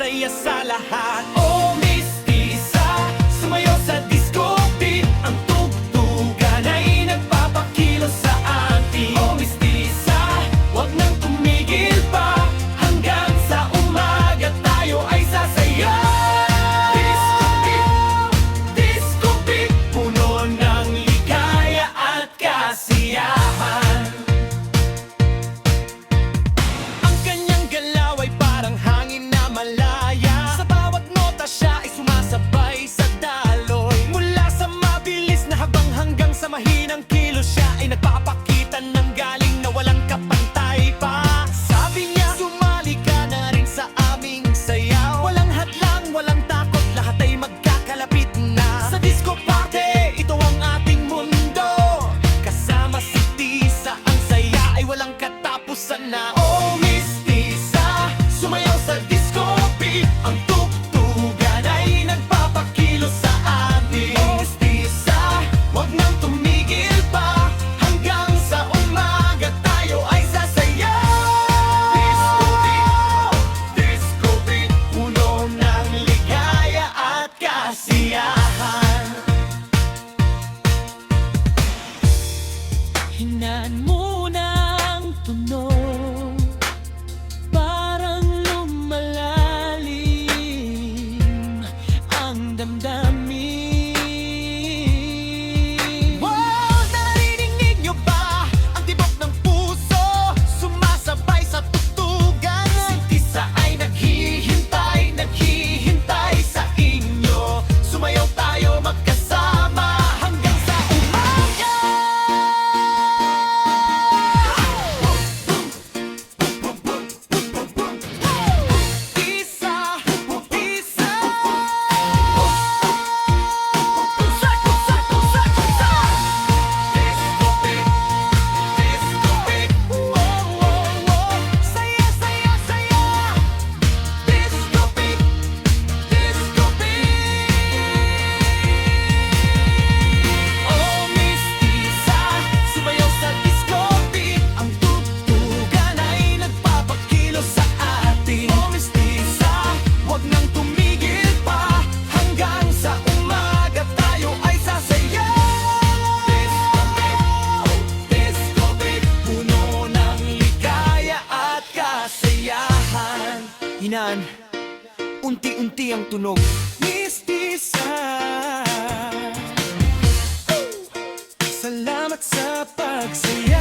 saya sa lahat. Oh, mistisa, sumayaw sa disco beat. Ang tugtugan ay nagpapakilos sa atin. Oh, mistisa, wag nang tumigil pa. Hanggang sa umaga tayo ay sasaya. Disco beat, disco beat, puno ng ligaya at kasiyahan. Ang kanyang galaw ay parang hangin na malaya. Sa bawat nota siya ay sumasabay sa daloy. Mula sa mabilis na habang hanggang sa mahinang kilos, siya ay nagpapakita ng galing na walang kapantay pa. Sabi niya, sumali ka na rin sa aming sayaw. Walang hadlang, walang takot, lahat ay magkakalapit na. Sa disco party, ito ang ating mundo. Kasama si Tisa, ang saya ay walang katapusan na. Oh, mistisa, sumayaw sa disco beat. Ang tugtugan ay nagpapakilos sa atin. Oh, mistisa, wag nang tumigil pa. Hanggang sa umaga tayo ay sasaya. Disco beat, puno ng ligaya at kasiyahan. Hinaan mo ng tunog, parang lumalalim ang damdamin. Wow! Narinig niyo ba ang tibok ng puso? Sumasabay sa tugtugan. Si Tisa ay naghihintay, naghihintay sa inyo. Sumayaw tayo magkasama hanggang sa umaga. Tisa, Tisa, disco beat, disco beat, oh, oh, oh. Saya, saya, saya. Disco beat, disco beat. Oh, mistisa, sumayaw sa disco beat. Ang tugtugan ay nagpapakilos sa atin. Oh, mistisa, wag nang tumigil pa. Hanggang sa umaga tayo ay sasaya. Disco beat, puno ng ligaya at kasiyahan. Hinaan, unti-unti ang tunog. Mistisa, salamat sa pagsaya.